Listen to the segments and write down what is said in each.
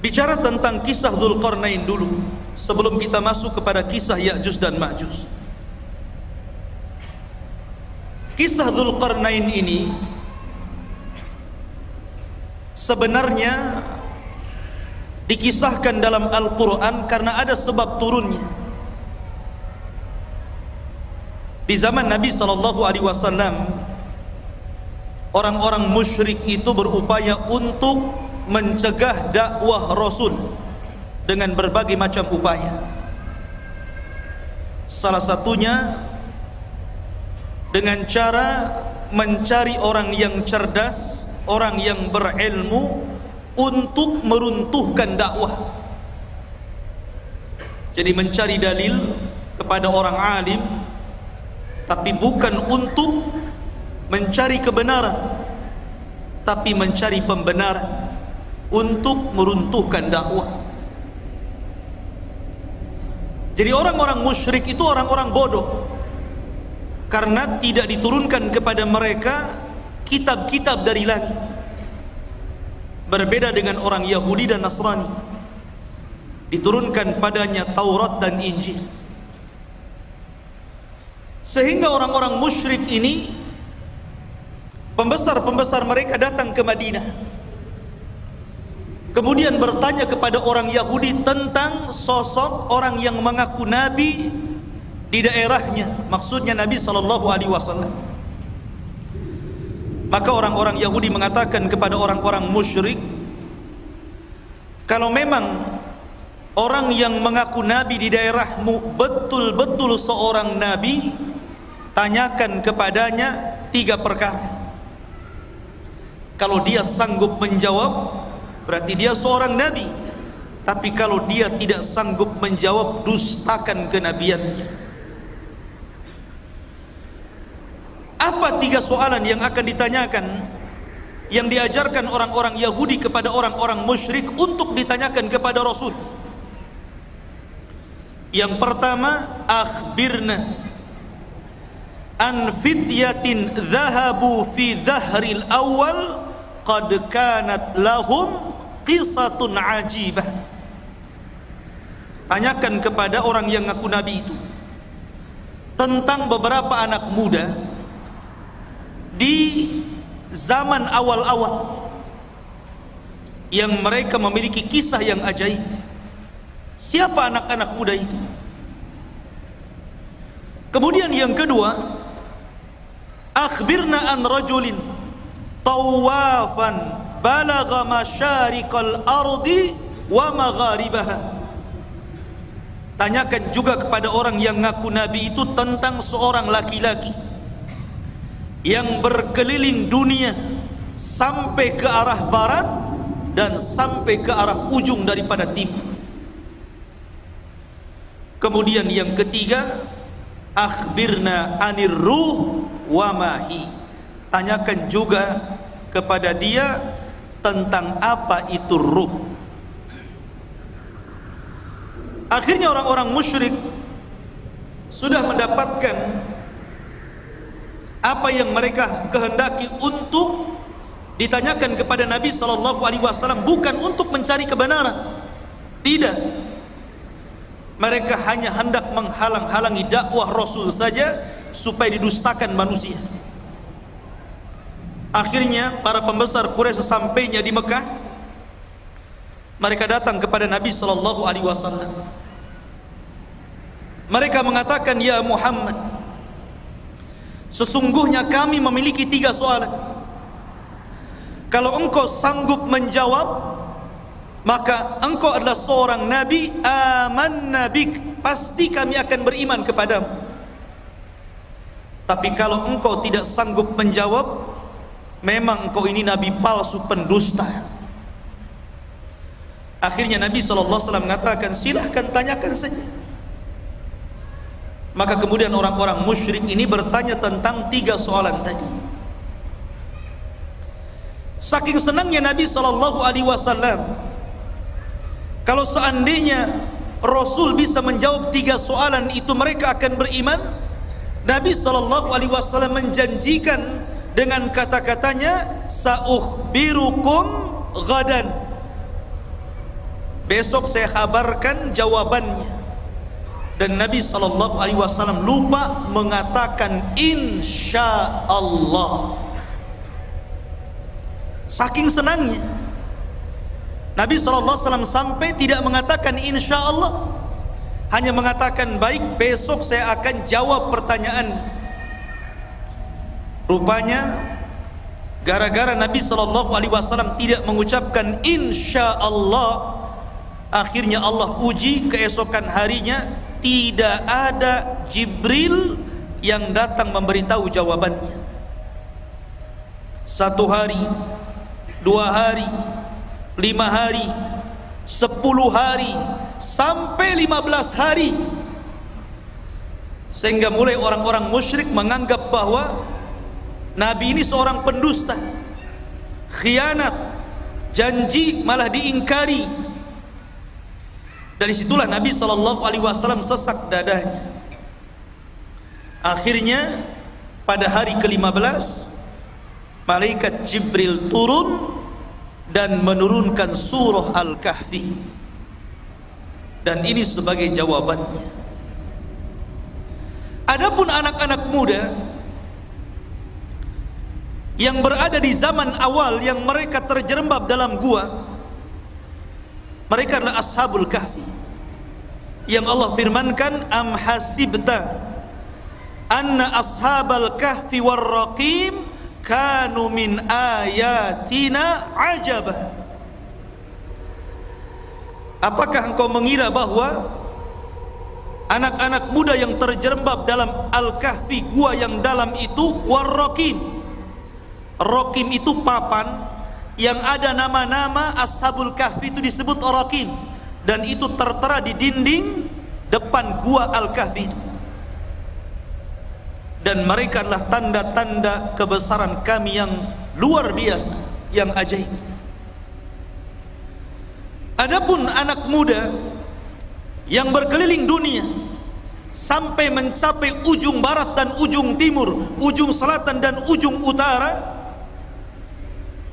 bicara tentang kisah Dzulqarnain dulu sebelum kita masuk kepada kisah Ya'juj dan Ma'juj. Kisah Dzulqarnain ini sebenarnya dikisahkan dalam Al-Quran karena ada sebab turunnya. Di zaman Nabi SAW, orang-orang musyrik itu berupaya untuk mencegah dakwah Rasul dengan berbagai macam upaya. Salah satunya dengan cara mencari orang yang cerdas, orang yang berilmu untuk meruntuhkan dakwah. Jadi mencari dalil kepada orang alim, tapi bukan untuk mencari kebenaran, tapi mencari pembenaran untuk meruntuhkan dakwah. Jadi orang-orang musyrik itu orang-orang bodoh, karena tidak diturunkan kepada mereka kitab-kitab dari langit. Berbeda dengan orang Yahudi dan Nasrani, diturunkan padanya Taurat dan Injil. Sehingga orang-orang musyrik ini, pembesar-pembesar mereka datang ke Madinah, kemudian bertanya kepada orang Yahudi tentang sosok orang yang mengaku nabi di daerahnya, maksudnya Nabi SAW. Maka orang-orang Yahudi mengatakan kepada orang-orang musyrik, kalau memang orang yang mengaku nabi di daerahmu betul-betul seorang nabi, tanyakan kepadanya 3 perkara. Kalau dia sanggup menjawab, berarti dia seorang nabi. Tapi kalau dia tidak sanggup menjawab, dustakan kenabiannya. Apa 3 soalan yang akan ditanyakan, yang diajarkan orang-orang Yahudi kepada orang-orang musyrik untuk ditanyakan kepada Rasul? Yang pertama, akhbirna an fityatin dhahabu fi dhahril awal qad kanat lahum qisatun ajibah. Tanyakan kepada orang yang ngaku nabi itu tentang beberapa anak muda di zaman awal-awal yang mereka memiliki kisah yang ajaib. Siapa anak-anak muda itu? Kemudian yang kedua, akhbirna an rajulin tawafan balagha masyariqal ardi wa magharibaha. Tanyakan juga kepada orang yang ngaku nabi itu tentang seorang laki-laki yang berkeliling dunia sampai ke arah barat dan sampai ke arah ujung daripada timur. Kemudian yang ketiga, akhbirna anir ruh wa mahi. Tanyakan juga kepada dia tentang apa itu ruh. Akhirnya orang-orang musyrik sudah mendapatkan apa yang mereka kehendaki untuk ditanyakan kepada Nabi SAW, bukan untuk mencari kebenaran. Tidak, mereka hanya hendak menghalang-halangi dakwah Rasul saja supaya didustakan manusia. Akhirnya para pembesar Quraisy sesampainya di Mekah, mereka datang kepada Nabi SAW. Mereka mengatakan, ya Muhammad, sesungguhnya kami memiliki 3 soalan. Kalau engkau sanggup menjawab, maka engkau adalah seorang nabi, amanna bik, pasti kami akan beriman kepadamu. Tapi kalau engkau tidak sanggup menjawab, memang engkau ini nabi palsu, pendusta. Akhirnya Nabi SAW mengatakan, silahkan tanyakan saja. Maka kemudian orang-orang musyrik ini bertanya tentang 3 soalan tadi. Saking senangnya Nabi SAW, kalau seandainya Rasul bisa menjawab 3 soalan itu, mereka akan beriman. Nabi SAW menjanjikan dengan kata-katanya, saukhbirukum ghadan, besok saya kabarkan jawabannya. Dan Nabi SAW lupa mengatakan insya Allah. Saking senangnya Nabi SAW sampai tidak mengatakan insya Allah, hanya mengatakan baik, besok saya akan jawab pertanyaan. Rupanya gara-gara Nabi SAW tidak mengucapkan insya Allah, akhirnya Allah uji keesokan harinya tidak ada Jibril yang datang memberitahu jawabannya. 1 hari, 2 hari, 5 hari, 10 hari, sampai 15 hari, sehingga mulai orang-orang musyrik menganggap bahwa Nabi ini seorang pendusta, khianat, janji malah diingkari. Dari situlah Nabi SAW sesak dadanya. Akhirnya pada hari ke-15 malaikat Jibril turun dan menurunkan surah Al-Kahfi, dan ini sebagai jawabannya. Adapun anak-anak muda yang berada di zaman awal yang mereka terjerembab dalam gua, mereka adalah Ashabul Kahfi, yang Allah firmankan am hasibta anna ashabal kahfi warraqim kanu min ayatina ajaba. Apakah engkau mengira bahwa anak-anak muda yang terjerembab dalam Al-Kahfi, gua yang dalam itu, warraqim, raqim itu papan yang ada nama-nama Ashabul Kahfi, itu disebut raqim, dan itu tertera di dinding depan gua Al-Kahfi itu. Dan mereka adalah tanda-tanda kebesaran kami yang luar biasa, yang ajaib. Adapun anak muda yang berkeliling dunia sampai mencapai ujung barat dan ujung timur, ujung selatan dan ujung utara,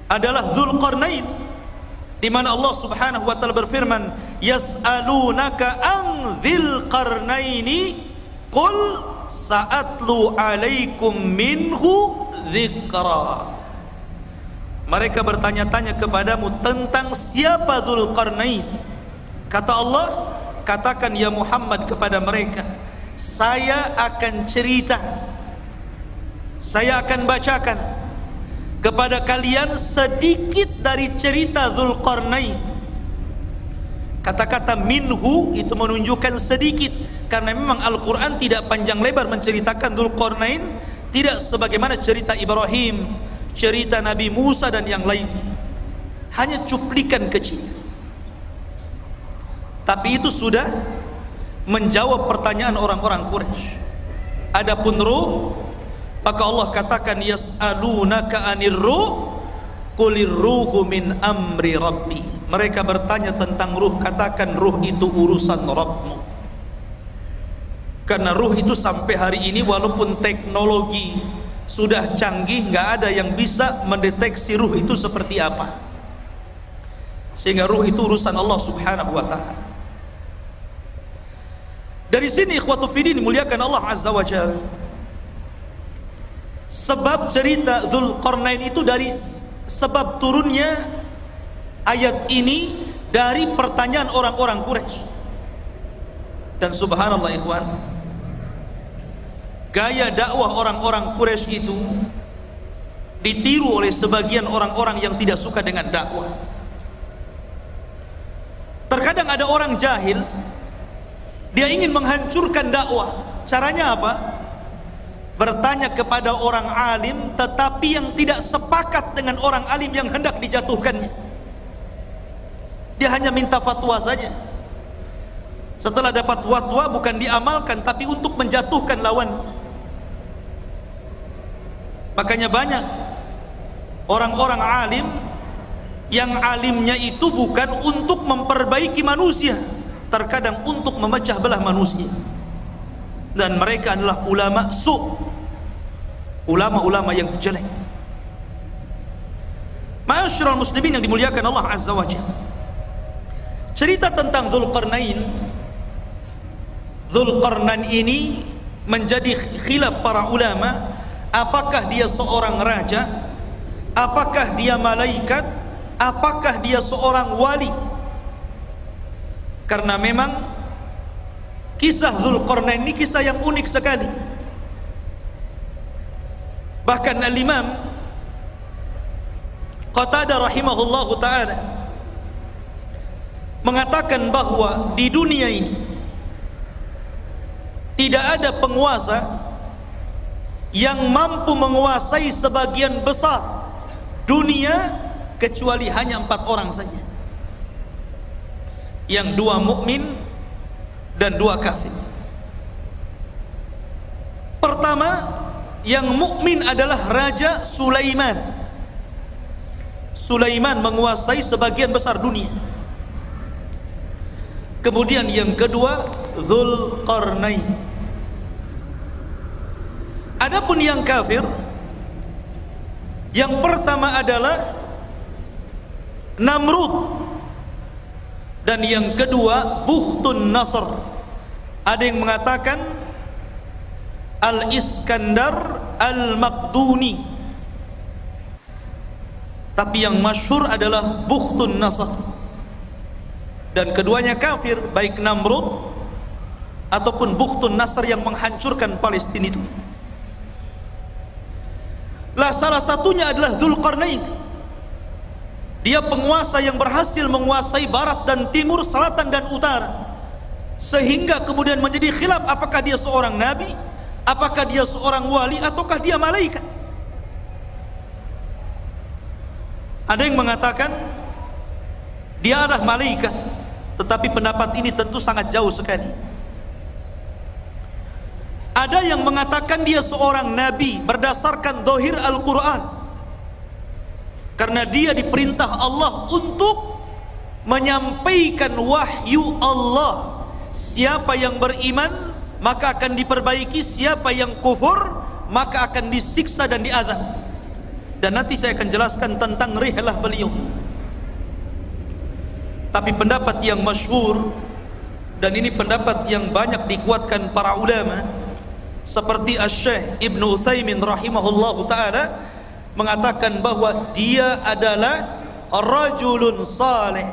adalah Dzulqarnain, di mana Allah Subhanahu wa taala berfirman, yas'alunaka an dzil qarnaini qul sa'atlu alaikum minhu dzikra. Mereka bertanya-tanya kepadamu tentang siapa Dzulqarnain. Kata Allah, katakan ya Muhammad kepada mereka, saya akan cerita, saya akan bacakan kepada kalian sedikit dari cerita Dzulqarnain. Kata-kata minhu itu menunjukkan sedikit, karena memang Al-Quran tidak panjang lebar menceritakan Dzulqarnain, tidak sebagaimana cerita Ibrahim, cerita Nabi Musa dan yang lain, hanya cuplikan kecil. Tapi itu sudah menjawab pertanyaan orang-orang Quraisy. Adapun ruh, maka Allah katakan yas'alunaka 'anir ruh qulir ruhu min amri rabbi. Mereka bertanya tentang ruh, katakan ruh itu urusan Rabbmu. Karena ruh itu sampai hari ini walaupun teknologi sudah canggih, nggak ada yang bisa mendeteksi ruh itu seperti apa. Sehingga ruh itu urusan Allah Subhanahu wa taala. Dari sini ikhwatu fiddin muliakan Allah Azza wa Jalla, sebab cerita Dzulqarnain itu dari sebab turunnya ayat ini dari pertanyaan orang-orang Quraisy. Dan subhanallah ikhwan, gaya dakwah orang-orang Quraisy itu ditiru oleh sebagian orang-orang yang tidak suka dengan dakwah. Terkadang ada orang jahil, dia ingin menghancurkan dakwah. Caranya apa? Bertanya kepada orang alim, tetapi yang tidak sepakat dengan orang alim yang hendak dijatuhkannya. Dia hanya minta fatwa saja. Setelah dapat fatwa bukan diamalkan, tapi untuk menjatuhkan lawan. Makanya banyak orang-orang alim yang alimnya itu bukan untuk memperbaiki manusia, terkadang untuk memecah belah manusia. Dan mereka adalah ulama ulama-ulama yang jelek. Ma'asyiral muslimin yang dimuliakan Allah Azza wa Jalla, cerita tentang Dzulqarnain. Dzulqarnain ini menjadi khilaf para ulama, apakah dia seorang raja, apakah dia malaikat, apakah dia seorang wali. Karena memang kisah Dzulqarnain ini kisah yang unik sekali. Bahkan Al-Imam Qatadah rahimahullahu ta'ala mengatakan bahwa di dunia ini tidak ada penguasa yang mampu menguasai sebagian besar dunia kecuali hanya 4 orang saja, yang 2 mukmin dan 2 kafir. Pertama, yang mukmin adalah Raja Sulaiman. Sulaiman menguasai sebagian besar dunia. Kemudian yang kedua, Dzulqarnain. Adapun yang kafir, yang pertama adalah Namrud, dan yang kedua Bukhtun Nasr. Ada yang mengatakan Al-Iskandar Al-Maqduni, tapi yang masyhur adalah Bukhtun Nasr. Dan keduanya kafir, baik Namrud ataupun Bukhtun Nasr yang menghancurkan Palestina itu. Lah salah satunya adalah Dzulqarnain. Dia penguasa yang berhasil menguasai barat dan timur, selatan dan utara, sehingga kemudian menjadi khilaf apakah dia seorang nabi, apakah dia seorang wali, ataukah dia malaikat. Ada yang mengatakan dia adalah malaikat, tetapi pendapat ini tentu sangat jauh sekali. Ada yang mengatakan dia seorang nabi berdasarkan zahir Al-Quran, karena dia diperintah Allah untuk menyampaikan wahyu Allah. Siapa yang beriman maka akan diperbaiki, siapa yang kufur maka akan disiksa dan diazab. Dan nanti saya akan jelaskan tentang rihlah beliau. Tapi pendapat yang masyhur, dan ini pendapat yang banyak dikuatkan para ulama, seperti Asy-Syaikh Ibnu Utsaimin rahimahullahu ta'ala, mengatakan bahwa dia adalah rajulun saleh,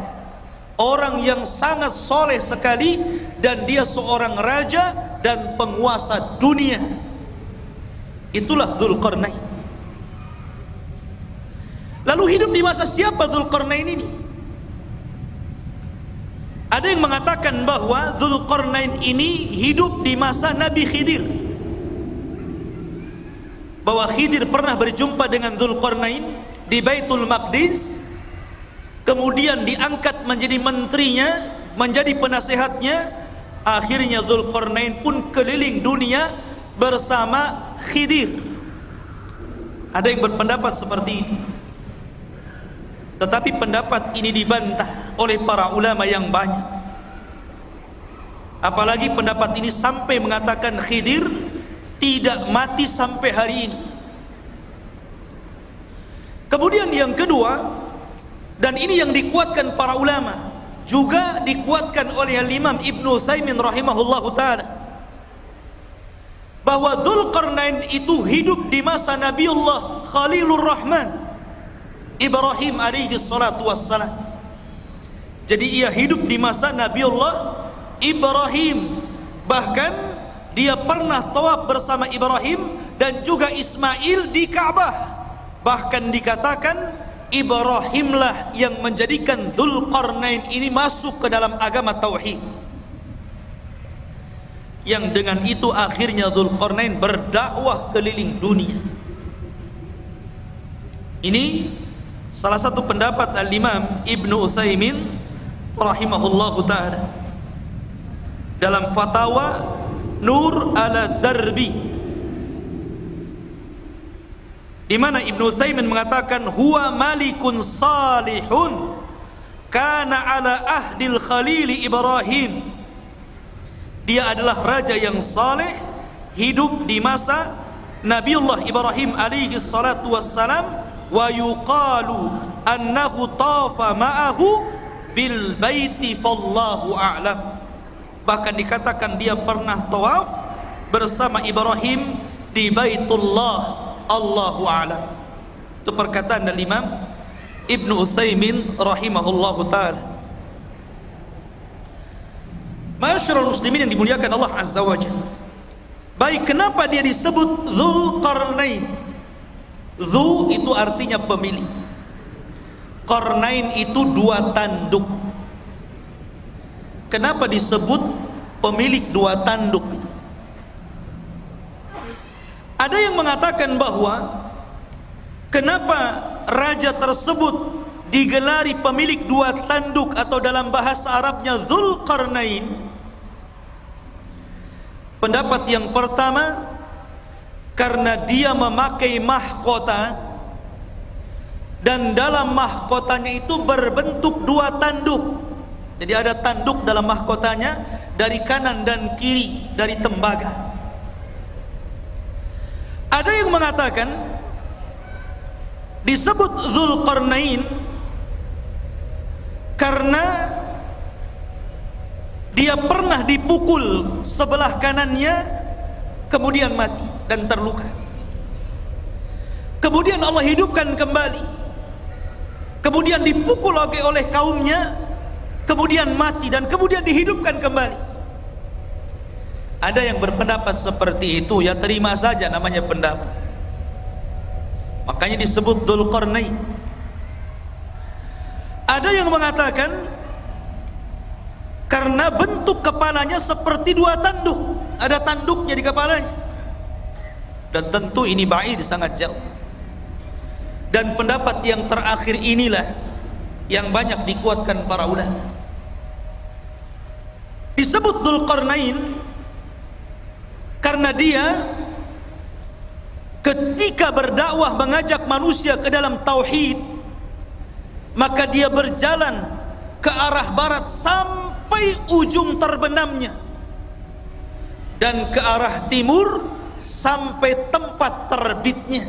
orang yang sangat soleh sekali, dan dia seorang raja dan penguasa dunia. Itulah Dzulqarnain. Lalu hidup di masa siapa Dzulqarnain ini? Ada yang mengatakan bahwa Dzulqarnain ini hidup di masa Nabi Khidir, bahwa Khidir pernah berjumpa dengan Dzulqarnain di Baitul Maqdis, kemudian diangkat menjadi menterinya, menjadi penasehatnya. Akhirnya Dzulqarnain pun keliling dunia bersama Khidir. Ada yang berpendapat seperti ini, tetapi pendapat ini dibantah oleh para ulama yang banyak. Apalagi pendapat ini sampai mengatakan Khidir tidak mati sampai hari ini. Kemudian yang kedua, dan ini yang dikuatkan para ulama, juga dikuatkan oleh Imam Ibnu Utsaimin rahimahullahu ta'ala, bahwa Dzulqarnain itu hidup di masa Nabiullah Khalilur Rahman Ibrahim alaihi salatu wassalam. Jadi ia hidup di masa Nabiullah Ibrahim. Bahkan dia pernah tawaf bersama Ibrahim dan juga Ismail di Ka'bah. Bahkan dikatakan Ibrahimlah yang menjadikan Dzulqarnain ini masuk ke dalam agama tauhid. Yang dengan itu akhirnya Dzulqarnain berdakwah keliling dunia. Ini salah satu pendapat Al-Imam Ibnu Utsaimin rahimahullahu ta'ala dalam fatwa Nur ala Darbi, di mana Ibnu Utsaimin mengatakan huwa malikun salihun kana ala ahdil khalil Ibrahim. Dia adalah raja yang saleh, hidup di masa Nabiullah Ibrahim alaihi salatu wassalam, wa yuqalu annahu tafa ma'ahu bil baiti fallahu a'lam. Bahkan dikatakan dia pernah tawaf bersama Ibrahim di Baitullah, Allahu a'lam. Itu perkataan dari Imam Ibnu Utsaimin rahimahullahu taala. Ma'asyiral muslimin yang dimuliakan Allah azza wajalla. Baik, kenapa dia disebut Dzulqarnain? Dzu itu artinya pemilik. Qarnain itu dua tanduk. Kenapa disebut pemilik dua tanduk itu? Ada yang mengatakan bahwa kenapa raja tersebut digelari pemilik dua tanduk atau dalam bahasa Arabnya Dzulqarnain. Pendapat yang pertama, karena dia memakai mahkota dan dalam mahkotanya itu berbentuk dua tanduk. Jadi ada tanduk dalam mahkotanya dari kanan dan kiri, dari tembaga. Ada yang mengatakan disebut Dzulqarnain karena dia pernah dipukul sebelah kanannya, kemudian mati dan terluka. Kemudian Allah hidupkan kembali, kemudian dipukul lagi oleh kaumnya, kemudian mati dan kemudian dihidupkan kembali. Ada yang berpendapat seperti itu, ya terima saja, namanya pendapat. Makanya disebut Dzulqarnain. Ada yang mengatakan karena bentuk kepalanya seperti dua tanduk, ada tanduknya di kepalanya. Dan tentu ini ba'id, sangat jauh. Dan pendapat yang terakhir inilah yang banyak dikuatkan para ulama. Disebut Dzulqarnain karena dia ketika berdakwah mengajak manusia ke dalam tauhid, maka dia berjalan ke arah barat sampai ujung terbenamnya, dan ke arah timur sampai tempat terbitnya.